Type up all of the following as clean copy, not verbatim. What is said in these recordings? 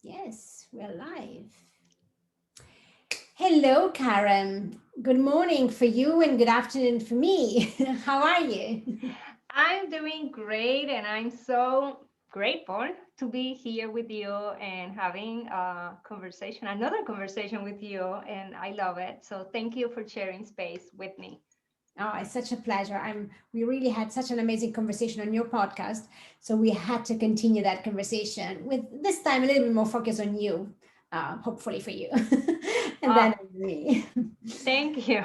Yes, we're live. Hello, Karem. Good morning for you and good afternoon for me. How are you? I'm doing great, and I'm so grateful to be here with you and having a conversation, another conversation with you, and I love it. So thank you for sharing space with me. Oh, it's such a pleasure. We really had such an amazing conversation on your podcast. So we had to continue that conversation with this time a little bit more focus on you, hopefully for you. And then Ah, on me. thank you.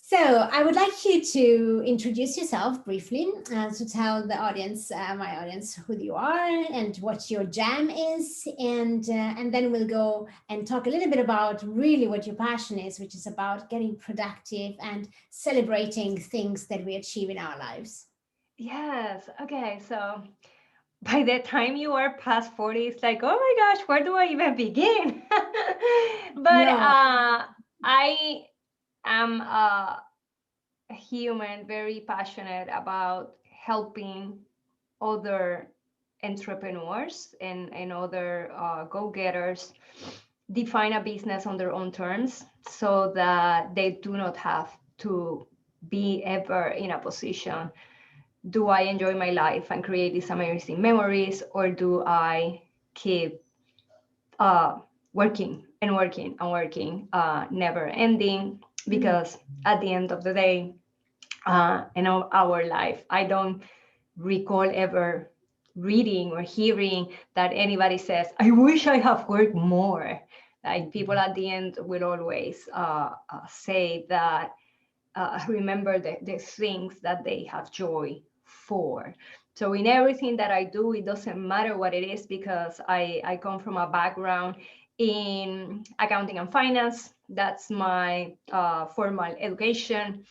So, I would like you to introduce yourself briefly, to tell the audience, my audience, who you are and what your jam is, and then we'll go and talk a little bit about really what your passion is, which is about getting productive and celebrating things that we achieve in our lives. Yes. Okay. So by the time you are past 40, it's like, oh my gosh, where do I even begin? But No, I am a human very passionate about helping other entrepreneurs and other go-getters define a business on their own terms so that they do not have to be ever in a position, do I enjoy my life and create these amazing memories, or do I keep uh, working and working and working, never ending? mm, Because at the end of the day, in our life, I don't recall ever reading or hearing that anybody says, I wish I have worked more. Like people at the end will always say that, remember the things that they have joy for. So in everything that I do, it doesn't matter what it is, because I come from a background in accounting and finance. That's my formal education.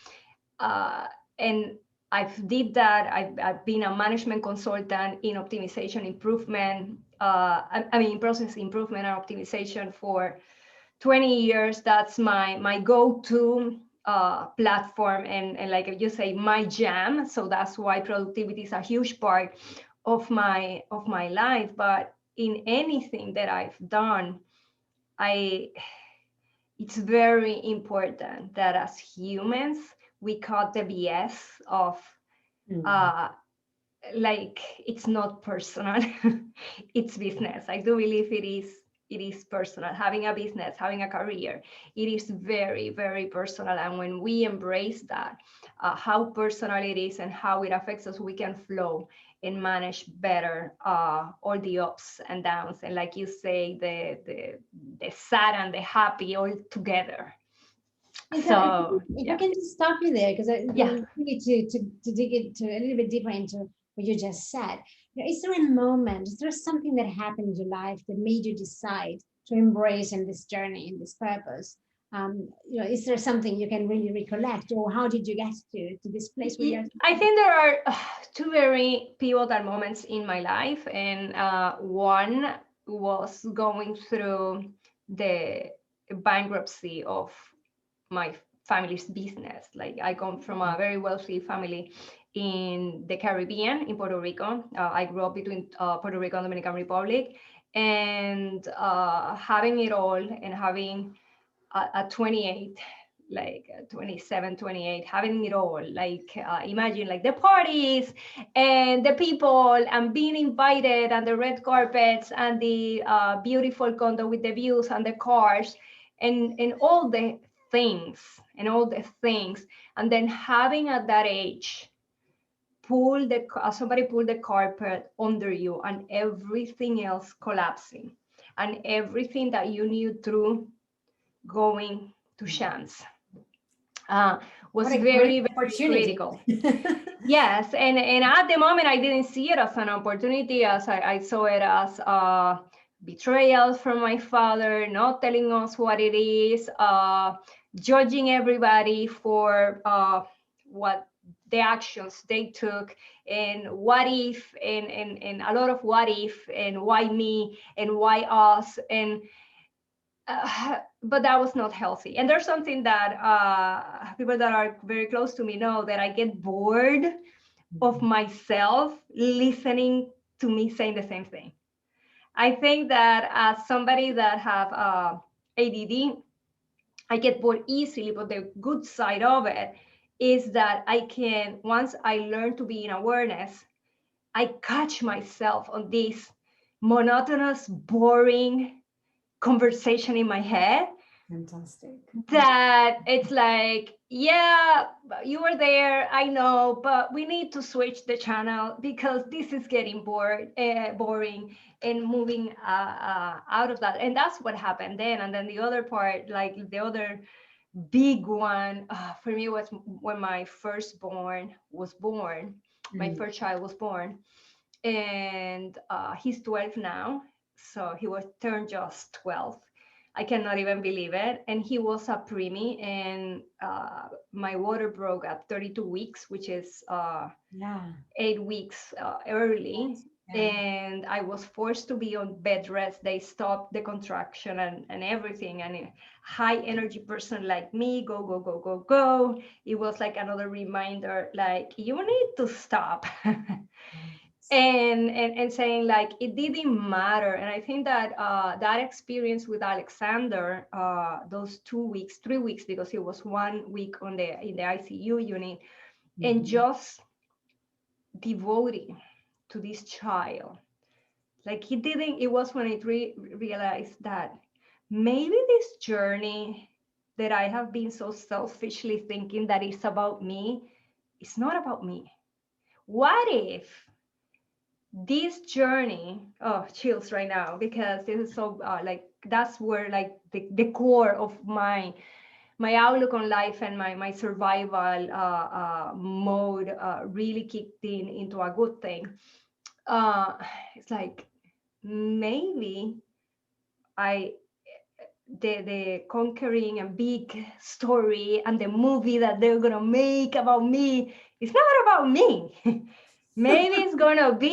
uh, and I've did that. I've been a management consultant in optimization improvement. I mean, process improvement and optimization for 20 years. That's my go-to platform, and like you say, my jam. So that's why productivity is a huge part of my life. But in anything that I've done, I it's very important that as humans we cut the BS of mm. uh, like it's not personal, it's business. I do believe it is personal. Having a business, having a career, it is very, very personal. And when we embrace that, how personal it is and how it affects us, we can flow and manage better all the ups and downs, and like you say, the sad and the happy all together. And so So if I yeah. can just stop you there, because I Yeah. really to dig into a little bit deeper into what you just said. Is there a moment, is there something that happened in your life that made you decide to embrace in this journey, in this purpose? Is there something you can really recollect, or how did you get to this place where you are I today? think there are two very pivotal moments in my life, and one was going through the bankruptcy of my family's business. Like, I come from a very wealthy family in the Caribbean, in Puerto Rico. I grew up between Puerto Rico and Dominican Republic, and having it all, and having at 28, like 27, 28, having it all, like imagine like the parties and the people and being invited and the red carpets and the beautiful condo with the views and the cars and all the things, and then having at that age somebody pull the carpet under you and everything else collapsing, and everything that you knew through going to chance, uh, What was a great very, very opportunity. critical. Yes, and at the moment I didn't see it as an opportunity, as I saw it as betrayal from my father, not telling us what it is, judging everybody for what the actions they took, and what if, and a lot of what if, and why me, and why us, and but that was not healthy. And there's something that people that are very close to me know, that I get bored of myself listening to me saying the same thing. I think that as somebody that have ADD, I get bored easily, but the good side of it is that I can, once I learn to be in awareness, I catch myself on this monotonous, boring conversation in my head Fantastic. that it's like, yeah, you were there, I know, but we need to switch the channel because this is getting boring, and moving out of that. And that's what happened then. And then the other part, like the other big one for me was when my firstborn was born. My Mm. first child was born, and he's 12 now, so he was turned just 12. I cannot even believe it. And he was a preemie, and my water broke at 32 weeks, which is Yeah. 8 weeks early. Yeah. And I was forced to be on bed rest. They stopped the contraction and everything. And a high energy person like me, go, go, go, go, go. It was like another reminder, like, you need to stop. And saying like it didn't matter. And I think that that experience with Alexander, those 2 weeks, 3 weeks, because he was 1 week on the in the ICU unit, and Mhm. just devoting to this child, like he didn't. It was when I realized that maybe this journey that I have been so selfishly thinking that it's about me, it's not about me. What if this journey, oh, chills right now, because this is so like that's where like the core of my outlook on life and my survival mode really kicked in into a good thing. uh it's like maybe I the conquering and big story and the movie that they're gonna make about me, it's not about me. Maybe it's gonna be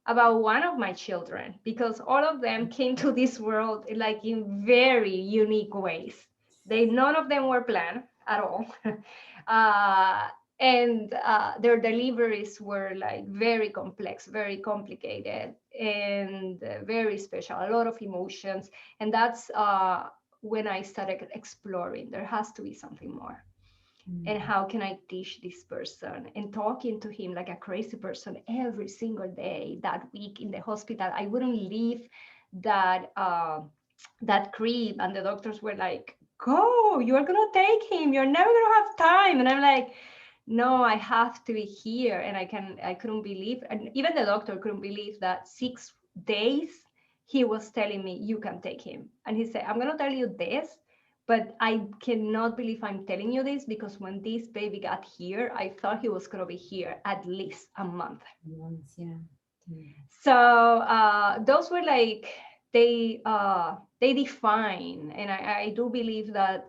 about one of my children, because all of them came to this world like in very unique ways. They None of them were planned at all. uh, and their deliveries were like very complex, very complicated, and very special, a lot of emotions. And that's when I started exploring there has to be something more. And Mm. how can I teach this person? And talking to him like a crazy person every single day that week in the hospital. I wouldn't leave that that crib, and the doctors were like, "Go, you're gonna take him. You're never gonna have time." And I'm like, "No, I have to be here." And I couldn't believe, and even the doctor couldn't believe that 6 days he was telling me, "You can take him." And he said, "I'm gonna tell you this, but I cannot believe I'm telling you this, because when this baby got here, I thought he was going to be here at least a month." Once, yeah. Mm. So those were like, they define. And I do believe that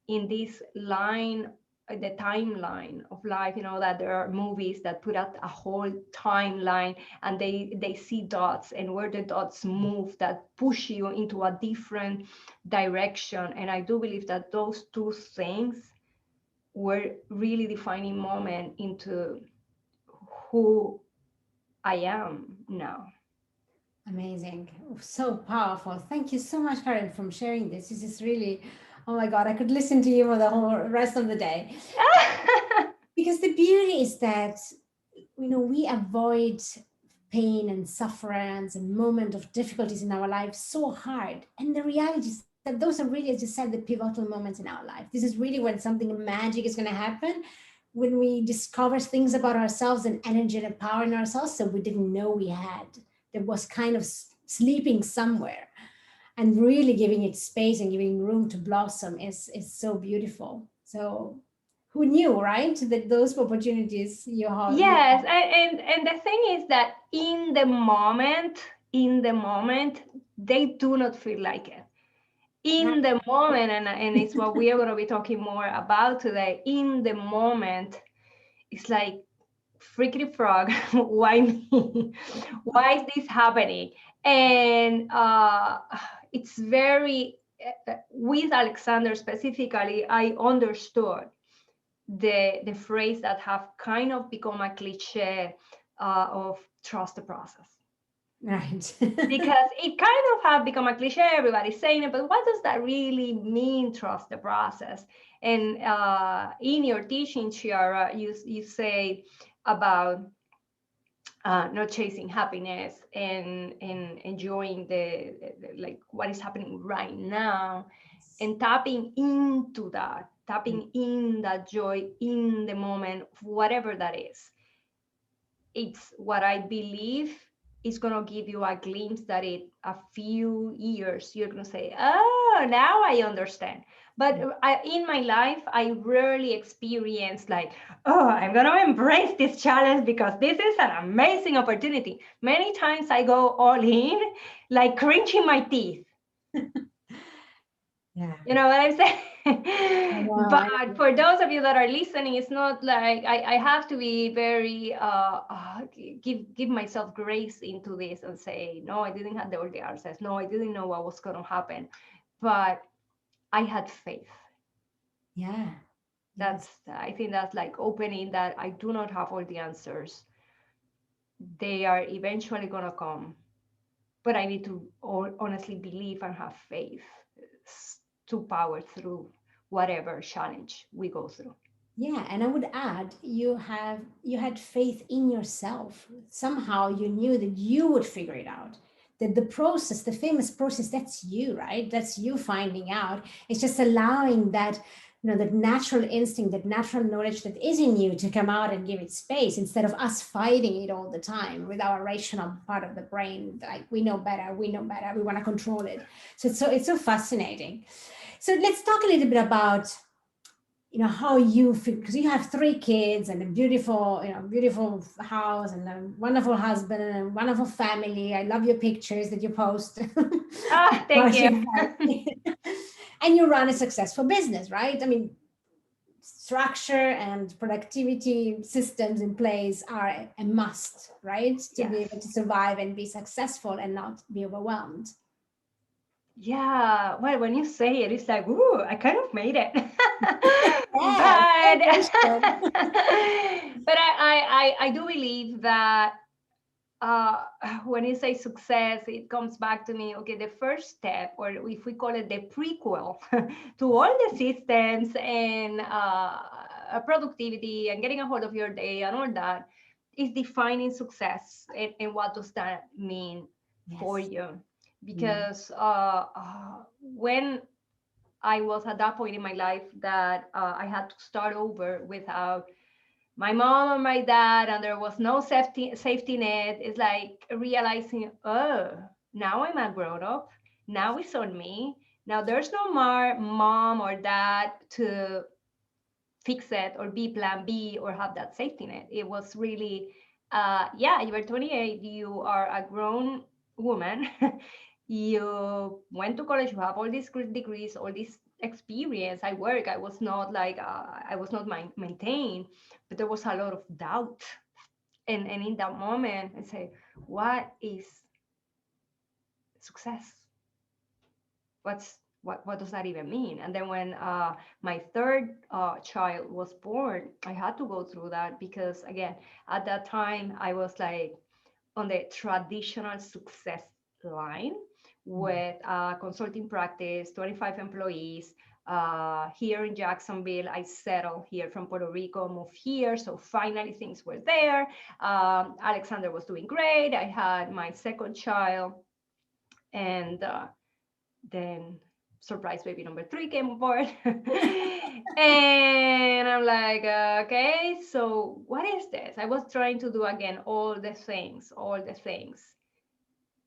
in this line, the timeline of life, that there are movies that put out a whole timeline, and they see dots, and where the dots move, that push you into a different direction. And I do believe that those two things were really defining moment into who I am now. Amazing. So powerful. Thank you so much, Karen, for sharing this. This is really, oh my God, I could listen to you for the whole rest of the day. Because the beauty is that, we avoid pain and sufferance and moment of difficulties in our lives so hard. And the reality is that those are really, as you said, the pivotal moments in our life. This is really when something magic is going to happen, when we discover things about ourselves and energy and power in ourselves that we didn't know we had, that was kind of sleeping somewhere, and really giving it space and giving room to blossom is so beautiful. So who knew, right, that those opportunities you Yes, and the thing is that in the moment, they do not feel like it. had. In the moment, and it's what we are going to be talking more about today. In the moment, it's like, freaky frog, why me? Why is this happening? And it's very, with Alexander specifically, I understood the phrase that have kind of become a cliche of trust the process. Right. because it kind of have become a cliche. Everybody's saying it, but what does that really mean? Trust the process. And in your teaching, Chiara, you say about not chasing happiness and enjoying like what is happening right now, and tapping into that, tapping in that joy in the moment, whatever that is. It's what I believe is going to give you a glimpse that in a few years you're going to say, oh, now I understand. But in my life, I rarely experience like, oh, I'm going to embrace this challenge because this is an amazing opportunity. Many times I go all in, like cringing my teeth. Yeah. You know what I'm I saying? know, I But for those of you that are listening, it's not like I have to be very give myself grace into this and say, no, I didn't have all the answers. No, I didn't know what was going to happen, but I had faith. yeah. Yes. I think that's like opening that I do not have all the answers. They are eventually going to come, but I need to honestly believe and have faith to power through whatever challenge we go through. Yeah, and I would add, you had faith in yourself. Somehow you knew that you would figure it out. That the process, the famous process, that's you, right? That's you finding out. It's just allowing that, that natural instinct, that natural knowledge that is in you to come out and give it space instead of us fighting it all the time with our rational part of the brain. Like we know better, we want to control it. So it's so fascinating. So let's talk a little bit about how you feel, because you have three kids and a beautiful beautiful house and a wonderful husband and a wonderful family. I love your pictures that you post Ah, thank about you. your family. And you run a successful business, right? I mean, structure and productivity systems in place are a must, right, to be Yes. able to survive and be successful and not be overwhelmed. Yeah. Well, when you say it, it's like, ooh, I kind of made it. Yeah, But celebration. but I do believe that uh, when you say success, it comes back to me, okay, the first step, or if we call it the prequel to all the systems and productivity and getting a hold of your day and all that, is defining success, and what does that mean for Yes. you? Mm. Because when I was at that point in my life that I had to start over without my mom and my dad, and there was no safety net. It's like realizing, oh, now I'm a grown up. Now it's on me. Now there's no more mom or dad to fix it or be plan B or have that safety net. It was really, yeah, you were 28, you are a grown woman. You went to college, you have all these degrees, all this experience. I work. I was not like, I was not maintained, but there was a lot of doubt. And in that moment, I say, what is success? What does that even mean? And then when my third child was born, I had to go through that because again, at that time I was like on the traditional success line with consulting practice, 25 employees. Here in Jacksonville, I settled here from Puerto Rico, moved here. So finally things were there. Alexander was doing great. I had my second child, and then surprise baby number 3 came aboard. And I'm like, okay, so what is this? I was trying to do again all the things.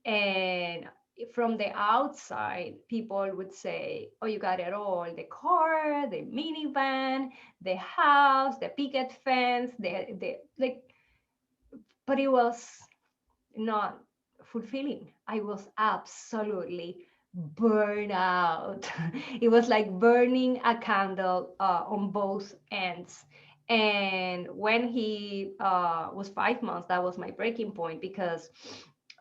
And from the outside, people would say, oh, you got it all: the car, the minivan, the house, the picket fence, the like, but it was not fulfilling. I was absolutely burned out. It was like burning a candle on both ends. And when he was 5 months, that was my breaking point because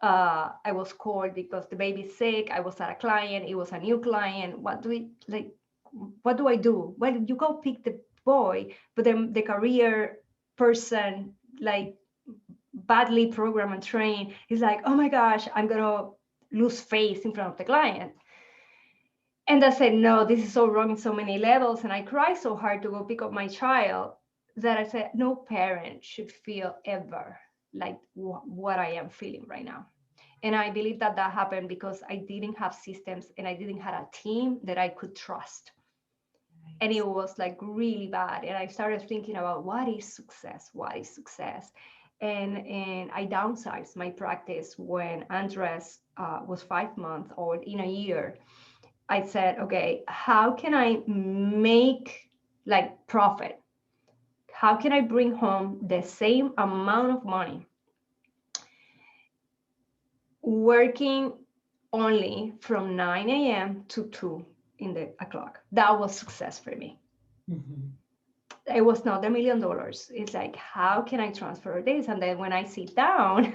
I was called because the baby's sick. I was at a client. It was a new client. What do we like? What do I do? Well, you go pick the boy, but then the career person like badly programmed and trained, is like, oh my gosh, I'm gonna lose face in front of the client. And I said, no, this is so wrong in so many levels. And I cried so hard to go pick up my child that I said, no parent should feel ever like what I am feeling right now. And I believe that that happened because I didn't have systems and I didn't have a team that I could trust. And it was like really bad. And I started thinking about what is success? What is success? And I downsized my practice when Andres was 5 months old. In a year, I said, okay, how can I make like profit? How can I bring home the same amount of money working only from 9 a.m. to 2 in the o'clock? That was success for me. Mhm. It was not $1 million. It's like, how can I transfer this? And then when I sit down,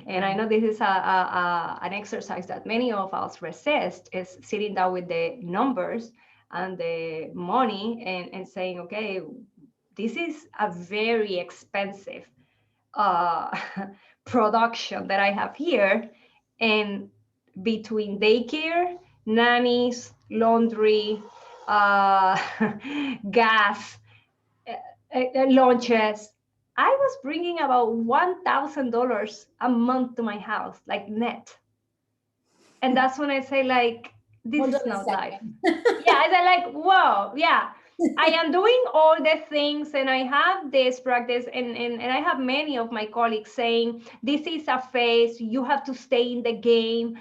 and I know this is an exercise that many of us resist, is sitting down with the numbers and the money and saying, okay, this is a very expensive uh, production that I have here. And between daycare, nannies, laundry, gas, lunches, I was bringing about $1,000 a month to my house, like net. And that's when I say, like, this Hold on is a not life. second. Yeah, I said, like, whoa, yeah. I am doing all the things and I have this practice and I have many of my colleagues saying, this is a phase, you have to stay in the game,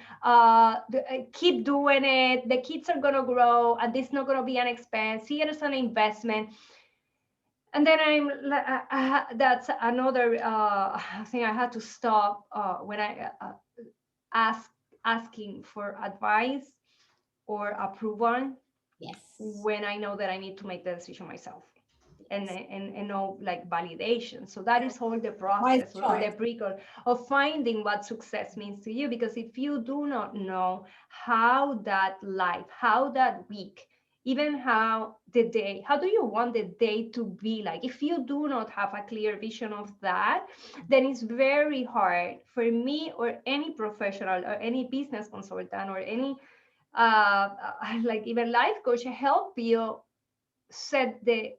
keep doing it, the kids are gonna grow and this is not gonna be an expense, here is an investment. And then that's another thing I had to stop when I asking for advice or approval Yes. when I know that I need to make the decision myself and Yes. no like validation. So that is all the Wise process or the choice. prequel of finding what success means to you. Because if you do not know how that life, how that week, even how the day, how do you want the day to be like? If you do not have a clear vision of that, then it's very hard for me or any professional or any business consultant or any like even life coach help you set the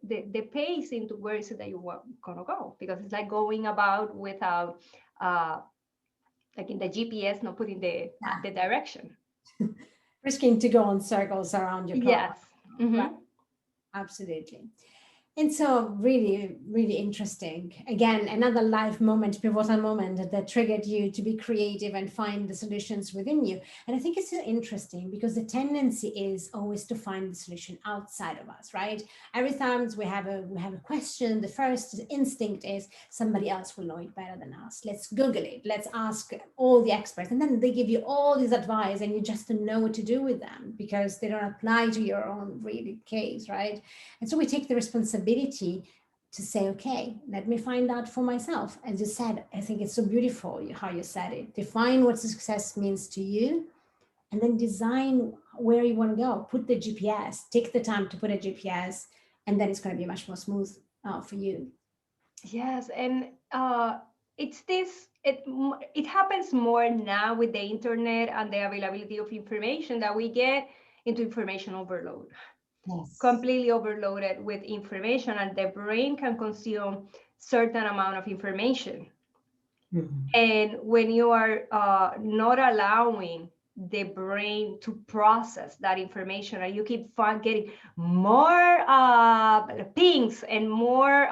pace into where is it that you want gonna go, because it's like going about without like in the GPS not putting Yeah. the direction. Risking to go in circles around your car. Yes. Right. Mm-hmm. Absolutely. And so really, really interesting. Again, another life moment, pivotal moment that triggered you to be creative and find the solutions within you. And I think it's so interesting because the tendency is always to find the solution outside of us, right? Every time we have a question, the first instinct is somebody else will know it better than us. Let's Google it. Let's ask all the experts. And then they give you all this advice and you just don't know what to do with them because they don't apply to your own really case, right? And so we take the responsibility to say, okay, let me find out for myself. As you said, I think it's so beautiful how you said it. Define what success means to you and then design where you want to go. Put the GPS, take the time to put a GPS, and then it's going to be much more smooth for you. Yes, and it's this. It happens more now with the internet and the availability of information that we get into information overload. Yes. Completely overloaded with information, and the brain can consume certain amount of information. Mhm. And when you are not allowing the brain to process that information and you keep getting more pings and more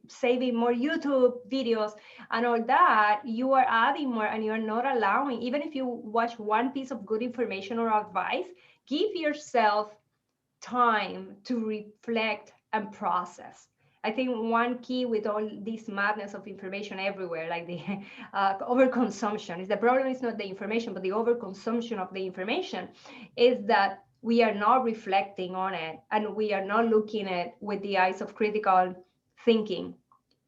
saving more YouTube videos and all that, you are adding more and you're not allowing, even if you watch one piece of good information or advice, give yourself time to reflect and process. I think one key with all this madness of information everywhere, like the overconsumption, is the problem is not the information, but the overconsumption of the information, is that we are not reflecting on it and we are not looking at it with the eyes of critical thinking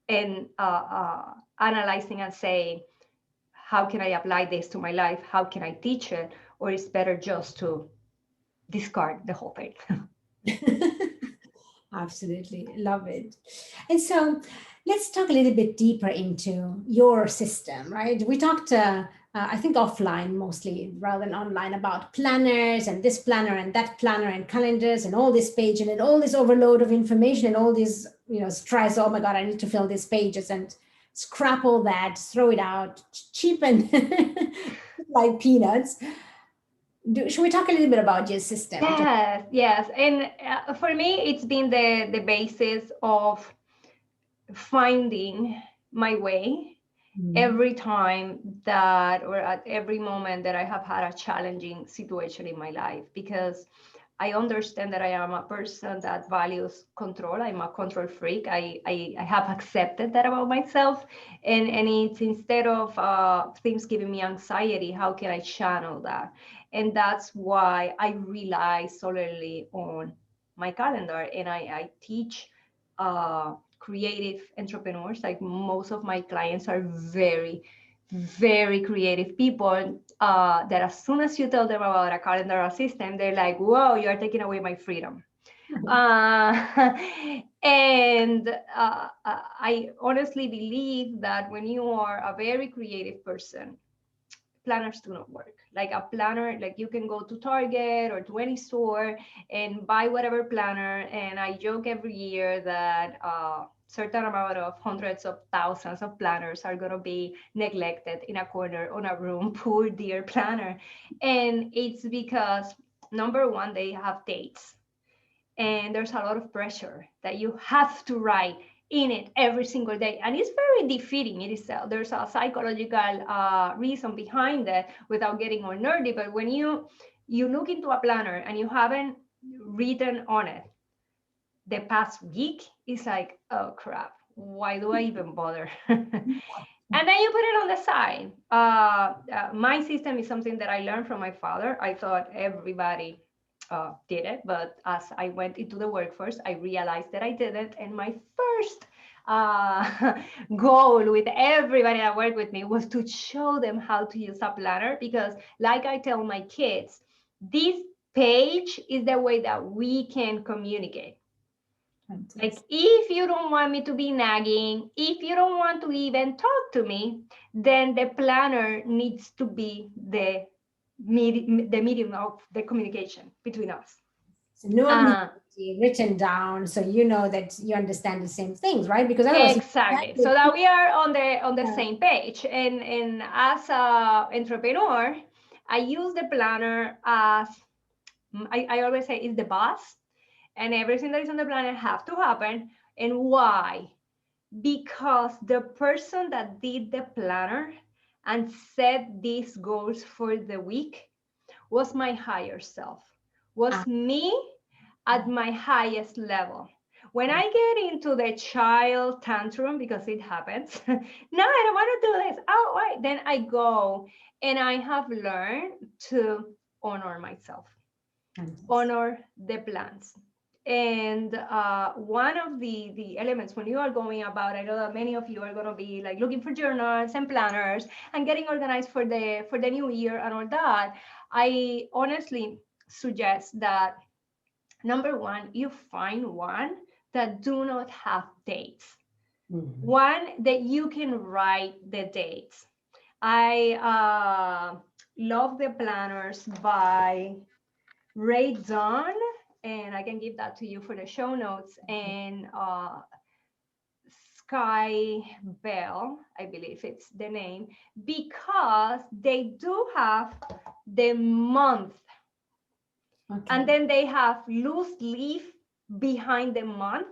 and analyzing and saying, how can I apply this to my life? How can I teach it? Or it's better just to discard the whole thing. Absolutely. Love it. And so let's talk a little bit deeper into your system, right? We talked, I think, offline mostly rather than online about planners and this planner and that planner and calendars and all this page and then all this overload of information and all this, stress. Oh my God, I need to fill these pages and scrap all that, throw it out, cheapen like peanuts. Should we talk a little bit about your system? Yes, yes. And for me, it's been the basis of finding my way Mhm. every time that, or at every moment that I have had a challenging situation in my life, because I understand that I am a person that values control. I'm a control freak. I have accepted that about myself. And it's instead of things giving me anxiety, how can I channel that? And that's why I rely solely on my calendar. And I teach creative entrepreneurs. Like most of my clients are very, very creative people that as soon as you tell them about a calendar or system, they're like, whoa, you are taking away my freedom. Uh, and I honestly believe that when you are a very creative person, planners do not work. Like a planner, like you can go to Target or to any store and buy whatever planner. And I joke every year that certain amount of hundreds of thousands of planners are going to be neglected in a corner on a room. Poor dear planner. And it's because number one, they have dates and there's a lot of pressure that you have to write in it every single day, and it's very defeating. It is there's a psychological reason behind that without getting more nerdy, but when you look into a planner and you haven't written on it the past week, it's like, oh crap, why do I even bother? And then you put it on the side. My system is something that I learned from my father. I thought everybody did it, but as I went into the workforce, I realized that I didn't. And my first goal with everybody that worked with me was to show them how to use a planner, because, like I tell my kids, this page is the way that we can communicate. Like, Fantastic. if you don't want me to be nagging, if you don't want to even talk to me, then the planner needs to be the medium of the communication between us. So no Uh, ambiguity written down, so you know that you understand the same things, right? Because otherwise, you exactly. So that we are on the same page. And as a entrepreneur, I use the planner as I always say is the boss, and everything that is on the planner have to happen. And why? Because the person that did the planner and set these goals for the week was my higher self, Ah, was me at my highest level. When I get into the child tantrum, because it happens, no, I don't want to do this. Oh, wait. Then I go, and I have learned to honor myself, fantastic. honor the plans. And one of the elements when you are going about, I know that many of you are going to be like looking for journals and planners and getting organized for the new year and all that. I honestly suggest that number one, you find one that do not have dates, Mhm. one that you can write the dates. I love the planners by Ray Dawn, and I can give that to you for the show notes, and Sky Bell, I believe it's the name, because they do have the month, and Okay. then they have loose leaf behind the month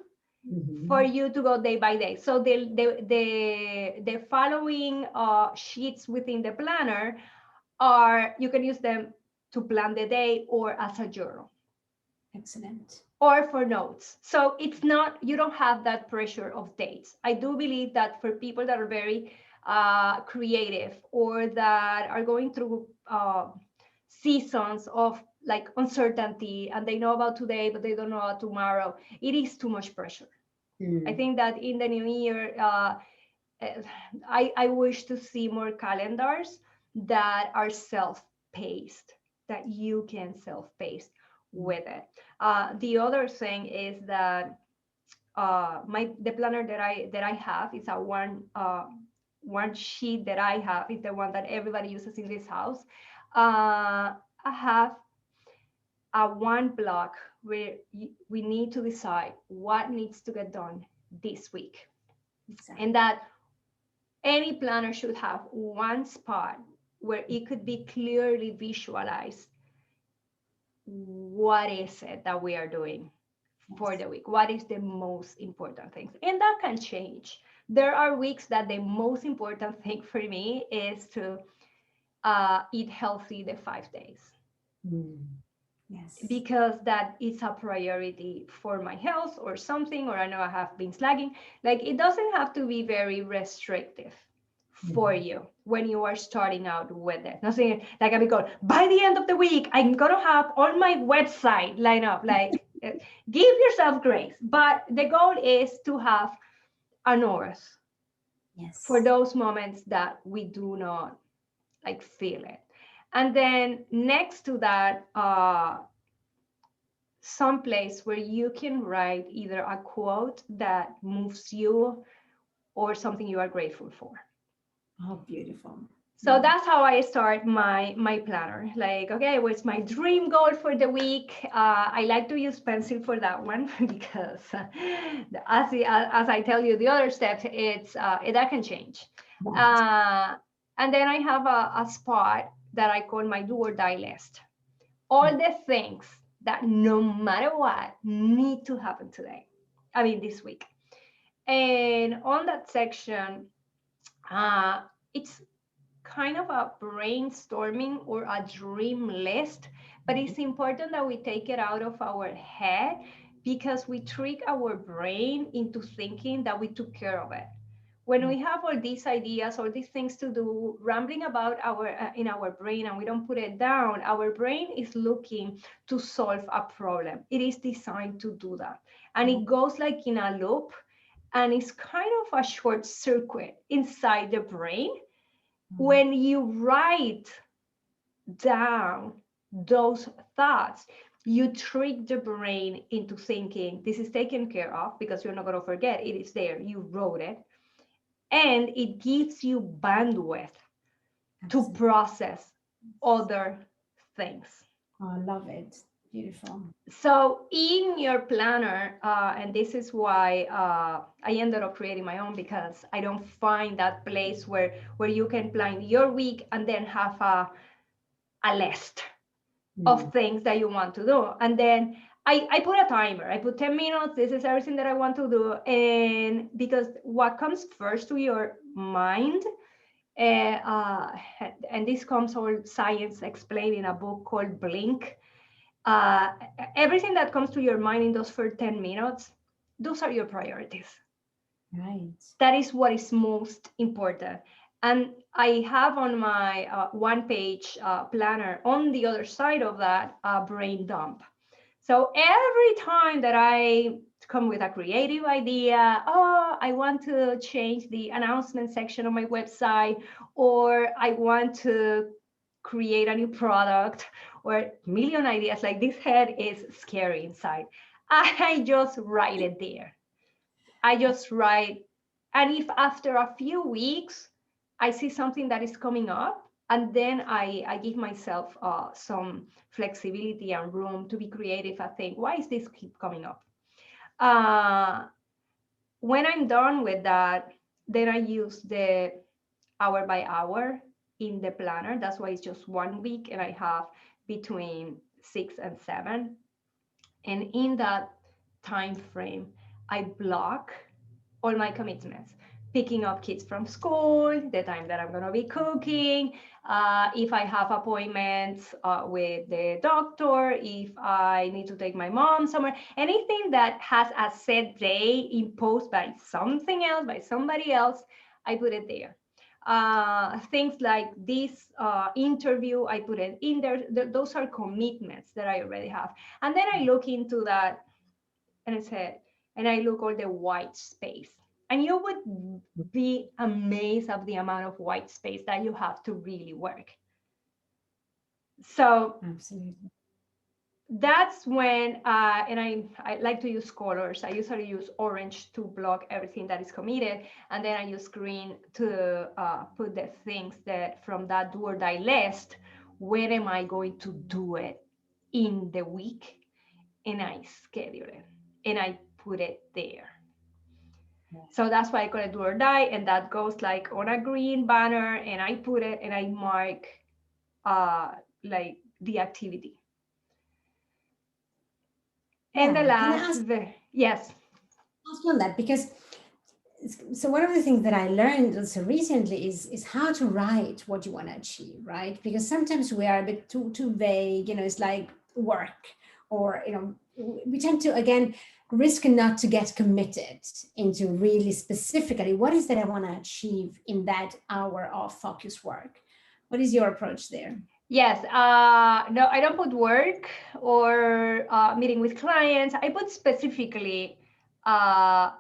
for Mhm. you to go day by day. So the following sheets within the planner are, you can use them to plan the day or as a journal Excellent. or for notes. So it's not, you don't have that pressure of dates. I do believe that for people that are very creative or that are going through seasons of like uncertainty, and they know about today, but they don't know about tomorrow, it is too much pressure. I Mm. think that in the new year, I wish to see more calendars that are self-paced, that you can self-pace with it. The other thing is that the planner that I have is a one sheet that I have is the one that everybody uses in this house. I have a one block where we need to decide what needs to get done this week, Exactly. and that any planner should have one spot where it could be clearly visualized what is it that we are doing for Yes. the week, what is the most important things, and that can change. There are weeks that the most important thing for me is to eat healthy the 5 days, Mm. Yes. because that is a priority for my health or something, or I know I have been slacking. Like, it doesn't have to be very restrictive for Mhm. you when you are starting out with it. Nothing like I be going, by the end of the week, I'm gonna have all my website line up. Like, give yourself grace. But the goal is to have a north for Yes. those moments that we do not like feel it. And then next to that, some place where you can write either a quote that moves you or something you are grateful for. Oh, beautiful. So that's how I start my planner. Like, okay, what's my dream goal for the week? I like to use pencil for that one because as I tell you the other steps, that can change. Right. Uh, and then I have a spot that I call my do or die list. All the things that no matter what need to happen today. I mean, this week. And on that section, uh, it's kind of a brainstorming or a dream list, but it's important that we take it out of our head, because we trick our brain into thinking that we took care of it. When Right. we have all these ideas, all these things to do, rambling about our in our brain, and we don't put it down, our brain is looking to solve a problem. It is designed to do that, and Right. it goes like in a loop, and it's kind of a short circuit inside the brain. When you write down those thoughts, you trick the brain into thinking this is taken care of, because you're not going to forget it is there, you wrote it, and it gives you bandwidth to Absolutely. process other things. Oh, I love it. Beautiful. So in your planner, and this is why I ended up creating my own, because I don't find that place where you can plan your week and then have a list Mm. of things that you want to do. And then I put a timer. I put 10 minutes. This is everything that I want to do. And because what comes first to your mind, uh, uh, and this comes all science explained in a book called Blink. Uh, Everything that comes to your mind in those first 10 minutes, those are your priorities. Right. That is what is most important. And I have on my one page planner on the other side of that brain dump. So every time that I come with a creative idea, oh, I want to change the announcement section of my website, or I want to create a new product, or a million ideas, like this head is scary inside. I just write it there. I just write. And if after a few weeks I see something that is coming up, and then I give myself some flexibility and room to be creative. I think, why is this keep coming up? Uh, when I'm done with that, then I use the hour by hour in the planner. That's why it's just 1 week, and I have between 6 and 7. And in that time frame, I block all my commitments: picking up kids from school, the time that I'm going to be cooking, if I have appointments with the doctor, if I need to take my mom somewhere, anything that has a set day imposed by something else, by somebody else, I put it there. Things like this interview, I put it in there. Those are commitments that I already have. And then I look into that, and I said, and I look all the white space. And you would be amazed of the amount of white space that you have to really work. So Absolutely. that's when, and I like to use colors. I usually use orange to block everything that is committed. And then I use green to put the things that from that do or die list, when am I going to do it in the week? And I schedule it and I put it there. So that's why I call it do or die. And that goes like on a green banner, and I put it and I mark like the activity. And the Can I last, ask yes. you on that? Because so one of the things that I learned also recently is how to write what you want to achieve, right? Because sometimes we are a bit too vague. It's like work, or we tend to again risk not to get committed into really specifically what is that I want to achieve in that hour of focus work. What is your approach there? Yes. No, I don't put work or meeting with clients. I put specifically podcast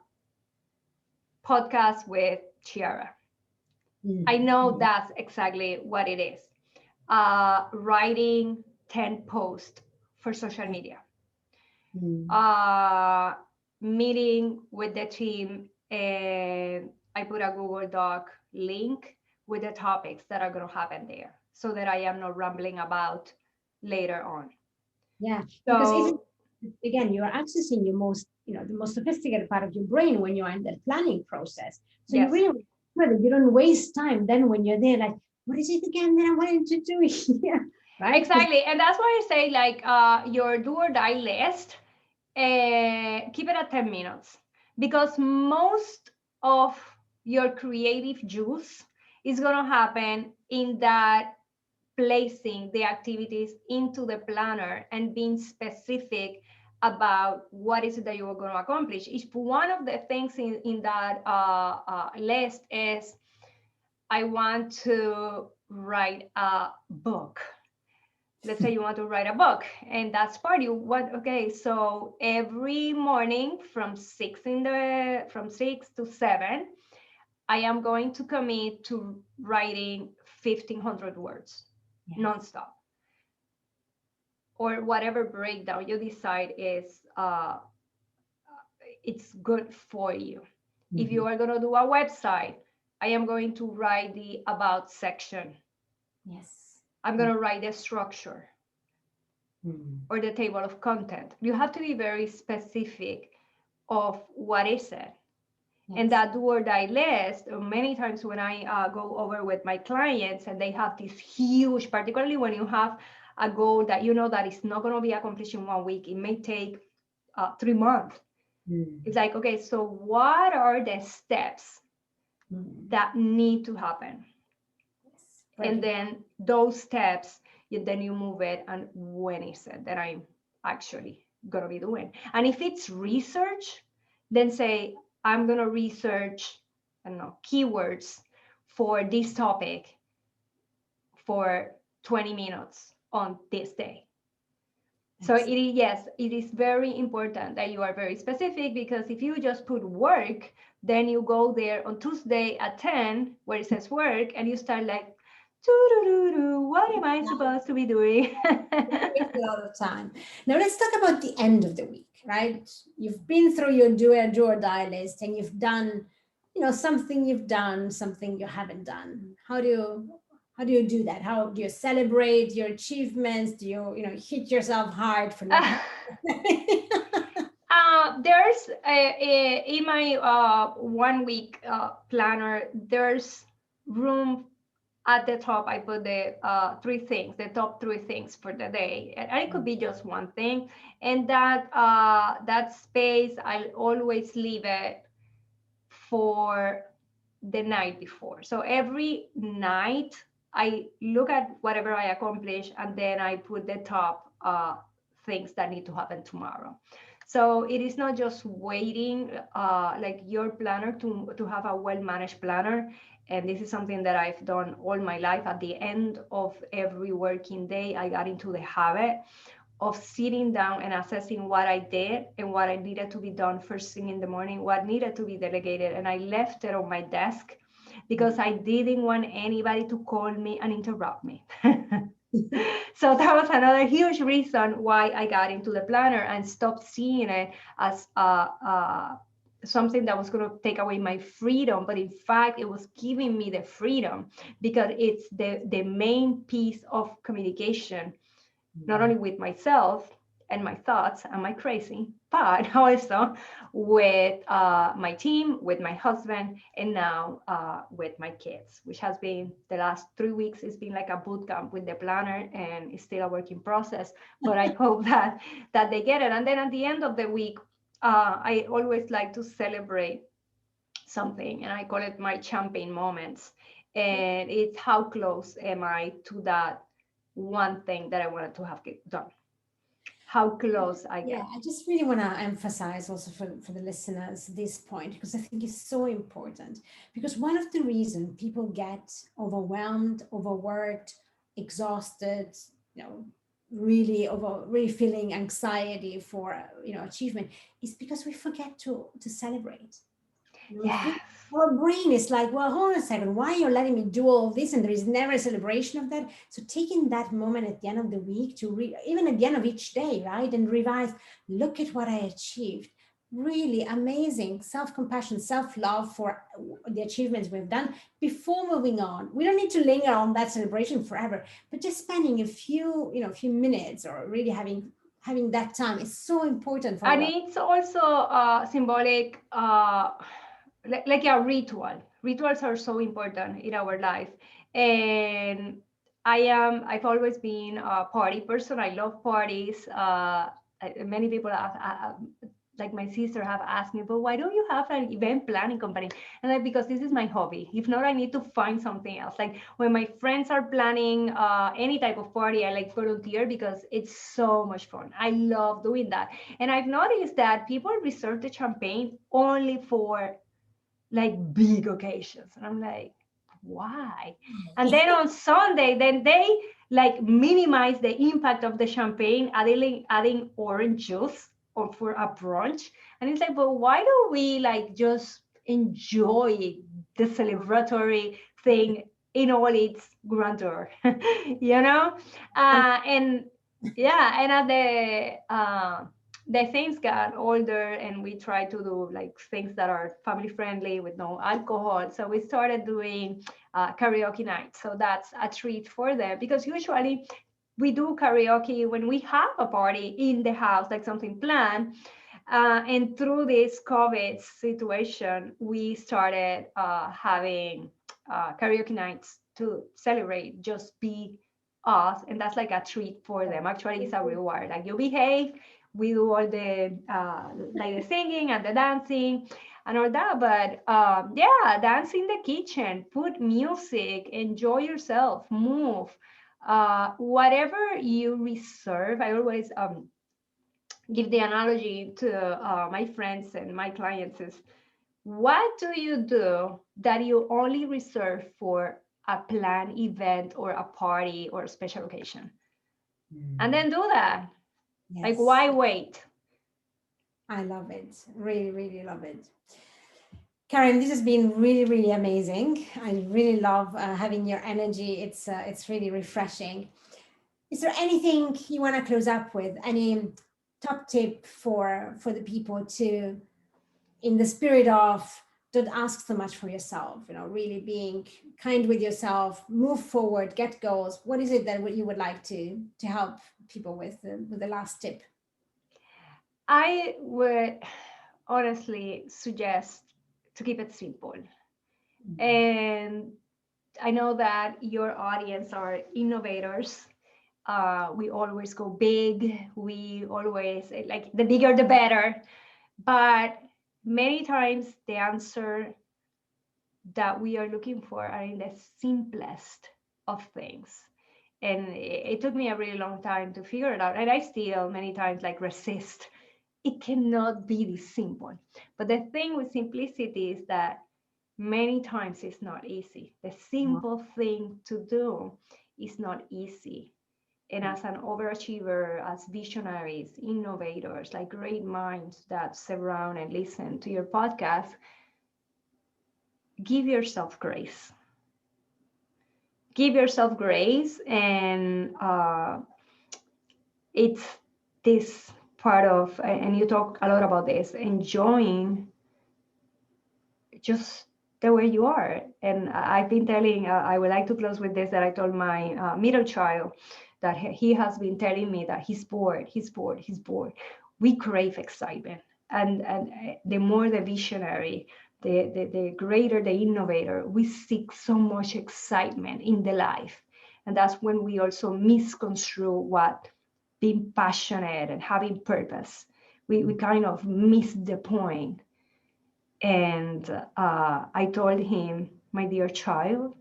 with Chiara. I know that's exactly what it is. Writing 10 posts for social media. Meeting with the team, and I put a Google Doc link with the topics that are going to happen there, so that I am not rambling about later on. Yeah, because So again, you are accessing your most, the most sophisticated part of your brain when you are in that planning process. So you yes, really, you don't waste time then when you're there, like, what is it again that I wanted to do here? Right? exactly. And that's why I say, like, your do or die list, keep it at 10 minutes, because most of your creative juice is going to happen in that placing the activities into the planner and being specific about what is it that you are going to accomplish. If one of the things in that list is, I want to write a book. Let's say you want to write a book, and that's part you what okay, so every morning from 6 to 7, I am going to commit to writing 1,500 words nonstop, or whatever breakdown you decide is it's good for you. If you are going to do a website, I am going to write the about section. Yes. I'm going to write the structure or the table of content. You have to be very specific of what is it. And that do or die list, many times when I go over with my clients and they have this huge, particularly when you have a goal that you know that is not going to be accomplished in 1 week, it may take 3 months. It's like, okay, so what are the steps that need to happen? And then those steps, then you move it, and when is it that I'm actually going to be doing? And if it's research, then say, I'm going to research, I don't know, keywords for this topic for 20 minutes on this day. So yes, it is very important that you are very specific, because if you just put work, then you go there on Tuesday at 10 where it says work, and you start like, what am I supposed to be doing? A lot of time. Now let's talk about the end of the week, right? You've been through your do or die list, and you've done, something you've done, something you haven't done. How do you do that? How do you celebrate your achievements? Do you, hit yourself hard for not? There's in my 1 week planner, there's room at the top. I put the the top three things for the day, and it could be just one thing. And that space, I'll always leave it for the night before. So every night I look at whatever I accomplish, and then I put the top things that need to happen tomorrow. So it is not just waiting, like your planner to have a well-managed planner. And this is something that I've done all my life. At the end of every working day, I got into the habit of sitting down and assessing what I did and what I needed to be done first thing in the morning, what needed to be delegated. And I left it on my desk because I didn't want anybody to call me and interrupt me. So that was another huge reason why I got into the planner and stopped seeing it as something that was going to take away my freedom. But in fact, it was giving me the freedom because it's the main piece of communication, not only with myself and my thoughts and my crazy, but also with my team, with my husband, and now with my kids, which has been the last 3 weeks. It's been like a boot camp with the planner, and it's still a working process. But I hope that they get it. And then at the end of the week, I always like to celebrate something, and I call it my champagne moments. And it's how close am I to that one thing that I wanted to have done, how close I Yeah, get. I just really want to emphasize also for the listeners this point because I think it's so important. Because one of the reasons people get overwhelmed, overworked, exhausted, you know, really feeling anxiety for achievement is because we forget to celebrate. We Yes. think our brain is like, well, hold on a second, why you're letting me do all this? And there is never a celebration of that. So taking that moment at the end of the week to even at the end of each day, right? And revise, look at what I achieved. Really amazing self-compassion, self-love for the achievements we've done before moving on. We don't need to linger on that celebration forever, but just spending a few minutes or really having that time is so important for And well. it's also symbolic, like a ritual. Rituals are so important in our life. And I've always been a party person. I love parties. Many people like my sister have asked me, but why don't you have an event planning company? And like, because this is my hobby. If not, I need to find something else. Like when my friends are planning any type of party, I like volunteer because it's so much fun. I love doing that. And I've noticed that people reserve the champagne only for like big occasions. And I'm like, why? And then on Sunday, then they like minimize the impact of the champagne, adding orange juice or for a brunch. And it's like, but why don't we like just enjoy the celebratory thing in all its grandeur, you know? And yeah, and at the things got older, and we tried to do like things that are family friendly with no alcohol. So we started doing karaoke nights. So that's a treat for them because usually we do karaoke when we have a party in the house, like something planned. And through this COVID situation, we started having karaoke nights to celebrate, just be us. And that's like a treat for them. Actually, it's a reward. Like you behave, we do all the like the singing and the dancing and all that. But yeah, dance in the kitchen, put music, enjoy yourself, move. Whatever you reserve, I always give the analogy to my friends and my clients is, what do you do that you only reserve for a planned event or a party or a special occasion? And then do that. Like, Yes. why wait? I love it. Really, really love it. Karen, this has been really, really amazing. I really love having your energy. It's really refreshing. Is there anything you want to close up with? Any top tip for the people to, in the spirit of don't ask so much for yourself, really being kind with yourself, move forward, get goals. What is it that you would like to help people with the last tip? I would honestly suggest to keep it simple. And I know that your audience are innovators. We always go big. We always like the bigger the better. But many times the answer that we are looking for are in the simplest of things. And it took me a really long time to figure it out. And I still many times like resist. It cannot be this simple. But the thing with simplicity is that many times it's not easy. The simple thing to do is not easy. And as an overachiever, as visionaries, innovators, like great minds that surround and listen to your podcast, give yourself grace. give yourself grace, and it's this part of, and you talk a lot about this, enjoying just the way you are. And I've been telling, I would like to close with this, that I told my middle child, that he has been telling me that he's bored, he's bored, he's bored. We crave excitement. And the more the visionary, the greater the innovator, we seek so much excitement in the life. And that's when we also misconstrue what being passionate and having purpose. We kind of miss the point. And I told him, my dear child,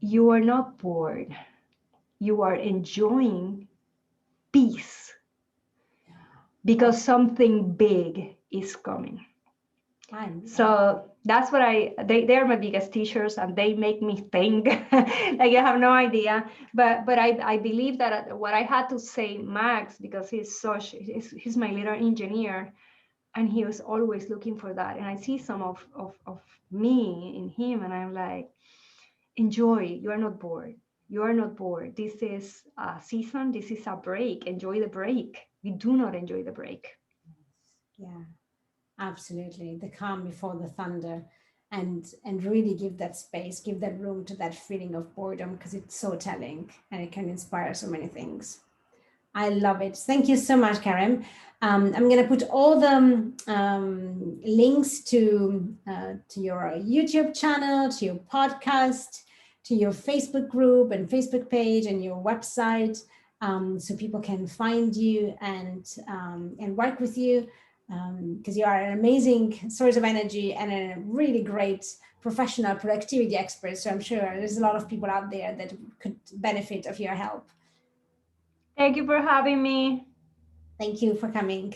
you are not bored. You are enjoying peace because something big is coming. So that's what they're my biggest teachers, and they make me think like you have no idea. But I believe that what I had to say, Max, because he's my little engineer, and he was always looking for that. And I see some of me in him, and I'm like, enjoy. You are not bored. You are not bored. This is a season. This is a break. Enjoy the break. We do not enjoy the break. Yeah, absolutely. The calm before the thunder, and really give that space, give that room to that feeling of boredom, because it's so telling and it can inspire so many things. I love it. Thank you so much, Karem. I'm going to put all the links to your YouTube channel, to your podcast, to your Facebook group and Facebook page, and your website, so people can find you and work with you, because you are an amazing source of energy and a really great professional productivity expert. So I'm sure there's a lot of people out there that could benefit of your help. Thank you for having me. Thank you for coming.